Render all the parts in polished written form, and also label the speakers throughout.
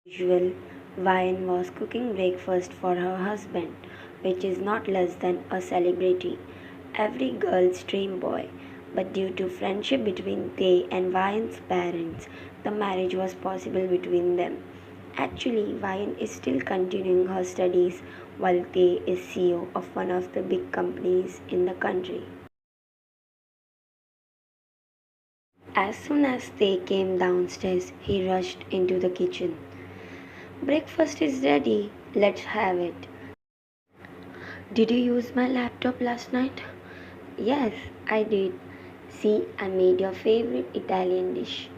Speaker 1: Usual, Vian was cooking breakfast for her husband, which is not less than a celebrity. Every girl's dream boy. But due to friendship between Tay and Vian's parents, the marriage was possible between them. Actually, Vian is still continuing her studies while Tay is CEO of one of the big companies in the country. As soon as Tay came downstairs, he rushed into the kitchen. Breakfast is ready. Let's have it. Did you use my laptop last night? Yes, I did. See, I made your favorite Italian dish.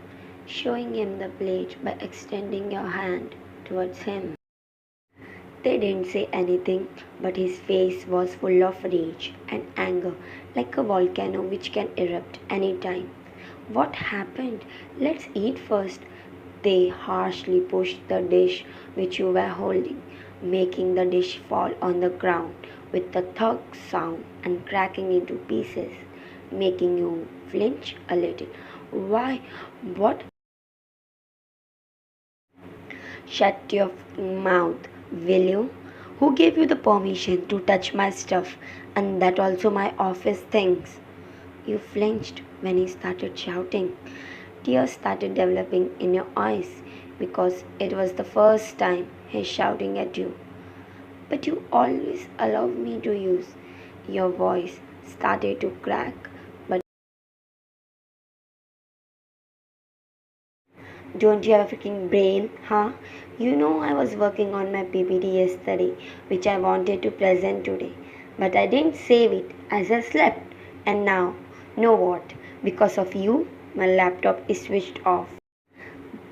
Speaker 1: Showing him the plate by extending your hand towards him. They didn't say anything, but his face was full of rage and anger, like a volcano which can erupt any time. What happened? Let's eat first. They harshly pushed the dish which you were holding, making the dish fall on the ground with a thud sound and cracking into pieces, making you flinch a little. Why? What? Shut your mouth, will you? Who gave you the permission to touch my stuff and that also my office things? You flinched when he started shouting. Tears started developing in your eyes because it was the first time he's shouting at you. But you always allowed me to use. Your voice started to crack. But don't you have a freaking brain, huh? You know I was working on my PPT yesterday, which I wanted to present today. But I didn't save it as I slept. And now, know what? Because of you, my laptop is switched off.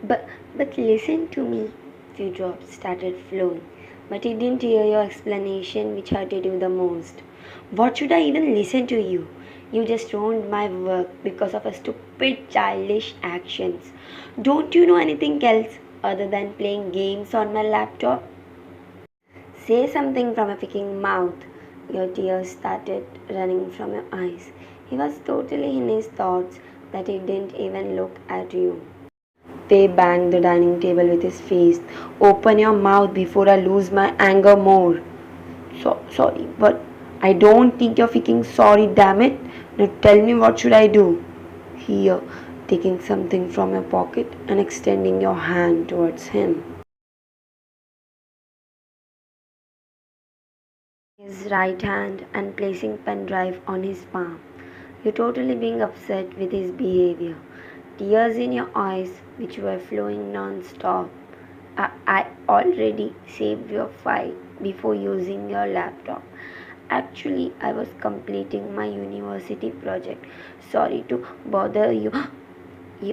Speaker 1: But listen to me. Few drops started flowing. But he didn't hear your explanation which hurted you the most. What should I even listen to you? You just ruined my work because of a stupid childish actions. Don't you know anything else other than playing games on my laptop? Say something from a freaking mouth. Your tears started running from your eyes. He was totally in his thoughts that he didn't even look at you. They banged the dining table with his face. Open your mouth before I lose my anger more. Sorry, but I don't think you're freaking sorry, damn it. Now tell me what should I do? Here, taking something from your pocket and extending your hand towards him. His right hand and placing pen drive on his palm. You're totally being upset with his behavior. Tears in your eyes, which were flowing non-stop. I already saved your file before using your laptop. Actually, I was completing my university project. Sorry to bother you.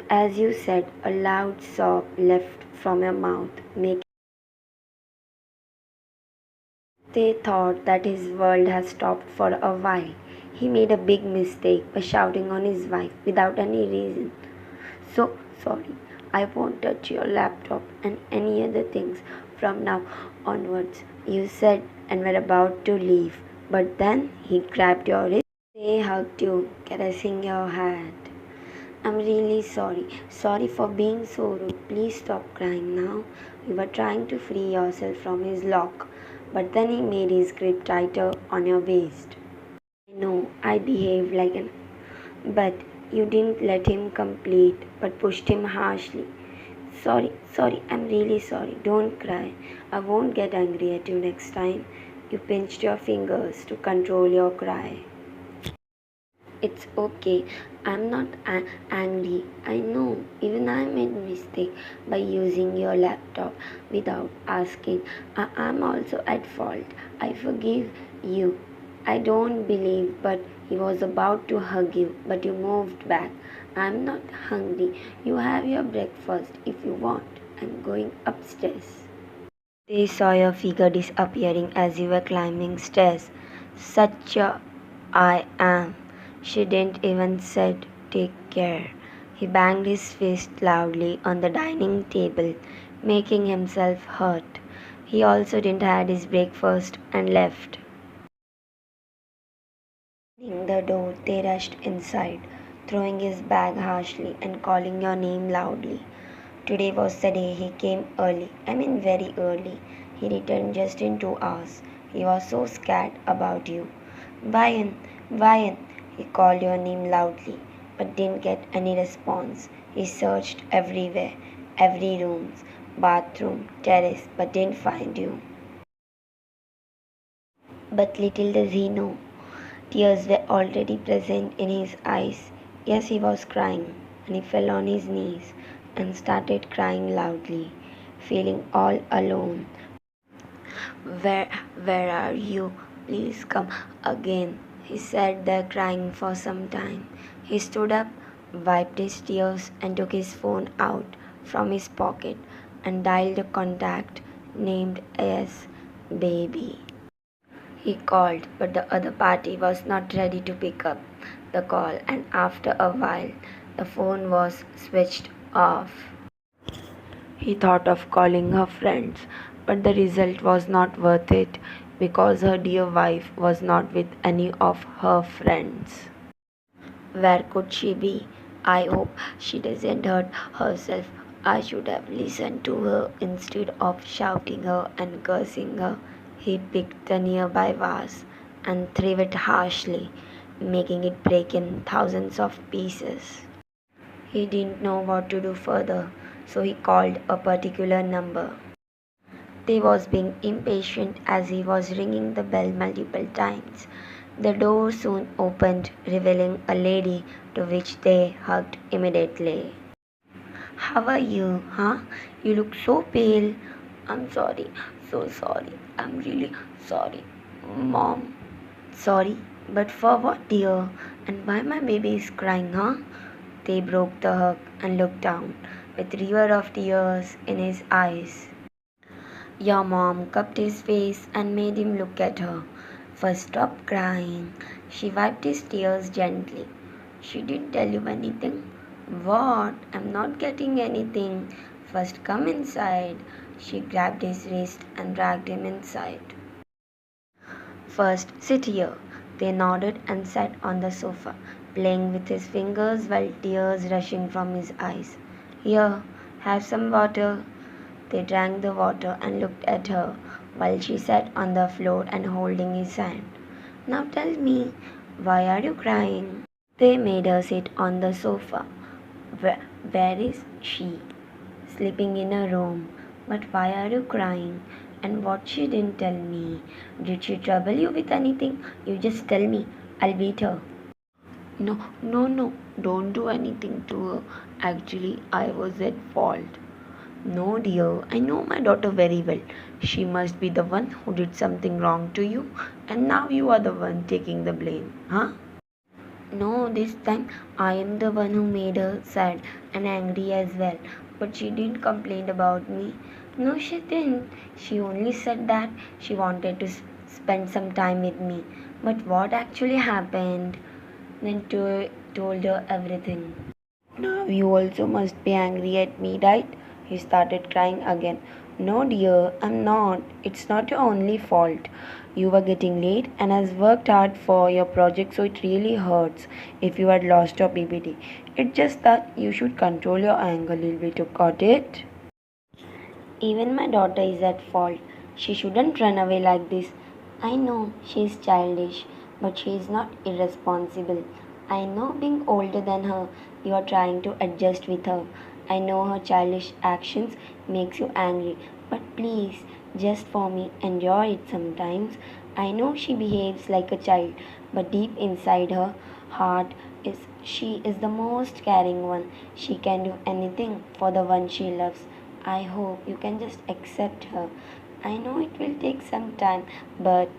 Speaker 1: As you said, a loud sob left from your mouth, making they thought that his world had stopped for a while. He made a big mistake by shouting on his wife without any reason. So sorry, I won't touch your laptop and any other things from now onwards. You said and were about to leave, but then he grabbed your wrist. They hugged you, caressing your head. I'm really sorry. Sorry for being so rude. Please stop crying now. You were trying to free yourself from his lock, but then he made his grip tighter on your waist. I know I behaved like an. But you didn't let him complete, but pushed him harshly. Sorry, I'm really sorry. Don't cry. I won't get angry at you next time. You pinched your fingers to control your cry. It's okay. I'm not angry. I know. Even I made mistake by using your laptop without asking. I'm also at fault. I forgive you. I don't believe, but he was about to hug you, but you moved back. I'm not hungry. You have your breakfast if you want. I'm going upstairs. They saw your figure disappearing as you were climbing stairs. Such a I am. She didn't even said take care. He banged his fist loudly on the dining table, making himself hurt. He also didn't had his breakfast and left. Opening the door, they rushed inside, throwing his bag harshly and calling your name loudly. Today was the day he came early. I mean, very early. He returned just in 2 hours. He was so scared about you. Vian, Vian, he called your name loudly, but didn't get any response. He searched everywhere, every room, bathroom, terrace, but didn't find you. But little does he know, tears were already present in his eyes. Yes, he was crying, and he fell on his knees and started crying loudly, feeling all alone. Where, where are you? Please come again. He sat there crying for some time. He stood up, wiped his tears, and took his phone out from his pocket and dialed a contact named as Baby. He called, but the other party was not ready to pick up the call, and after a while, the phone was switched off. He thought of calling her friends, but the result was not worth it because her dear wife was not with any of her friends. Where could she be? I hope she doesn't hurt herself. I should have listened to her instead of shouting her and cursing her. He picked the nearby vase and threw it harshly, making it break in thousands of pieces. He didn't know what to do further, so he called a particular number. They was being impatient as he was ringing the bell multiple times. The door soon opened, revealing a lady to which they hugged immediately. How are you, huh? You look so pale. I'm sorry, so sorry. I'm really sorry. Mom. Sorry, but for what, dear? And why my baby is crying, huh? They broke the hug and looked down, with river of tears in his eyes. Your mom cupped his face and made him look at her. First, stop crying. She wiped his tears gently. She didn't tell you anything. What? I'm not getting anything. First, come inside. She grabbed his wrist and dragged him inside. First, sit here. They nodded and sat on the sofa, playing with his fingers while tears rushing from his eyes. Here, have some water. They drank the water and looked at her while she sat on the floor and holding his hand. Now tell me, why are you crying? They made her sit on the sofa. Where is she? Sleeping in a room. But why are you crying? And what she didn't tell me. Did she trouble you with anything? You just tell me. I'll beat her. No, no, no. Don't do anything to her. Actually, I was at fault. No, dear, I know my daughter very well. She must be the one who did something wrong to you, and now you are the one taking the blame, huh? No, this time I am the one who made her sad and angry as well. But she didn't complain about me. No, she didn't. She only said that she wanted to spend some time with me. But what actually happened? Then told her everything. Now you also must be angry at me, right? He started crying again. No, dear, I'm not. It's not your only fault. You were getting late and has worked hard for your project, so it really hurts if you had lost your PPT. It's just that you should control your anger a little bit. You got it? Even my daughter is at fault. She shouldn't run away like this. I know she is childish, but she is not irresponsible. I know being older than her, you are trying to adjust with her. I know her childish actions makes you angry, but please, just for me, enjoy it sometimes. I know she behaves like a child, but deep inside her heart is she is the most caring one. She can do anything for the one she loves. I hope you can just accept her. I know it will take some time, but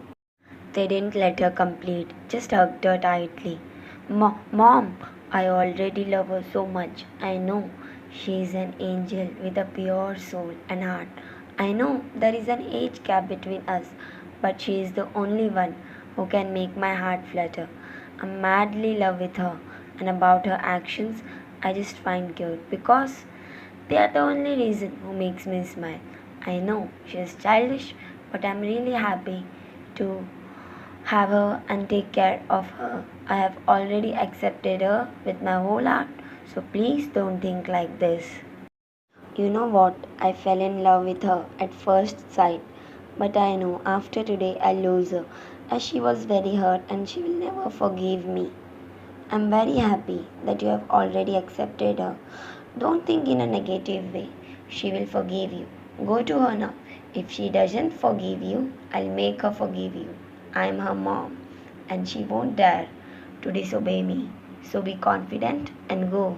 Speaker 1: they didn't let her complete, just hugged her tightly. Mom, I already love her so much. I know she is an angel with a pure soul and heart. I know there is an age gap between us, but she is the only one who can make my heart flutter. I'm madly in love with her, and about her actions, I just find cute because they are the only reason who makes me smile. I know she is childish, but I'm really happy to have her and take care of her. I have already accepted her with my whole heart, so please don't think like this. You know what? I fell in love with her at first sight, but I know after today I'll lose her, as she was very hurt and she will never forgive me. I'm very happy that you have already accepted her. Don't think in a negative way. She will forgive you. Go to her now. If she doesn't forgive you, I'll make her forgive you. I'm her mom, and she won't dare to disobey me. So be confident and go.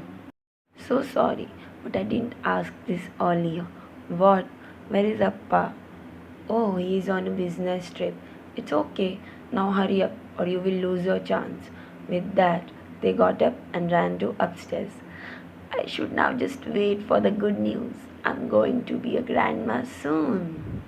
Speaker 1: So sorry, but I didn't ask this earlier. What? Where is Appa? Oh, he is on a business trip. It's okay. Now hurry up, or you will lose your chance. With that, they got up and ran to upstairs. I should now just wait for the good news. I'm going to be a grandma soon.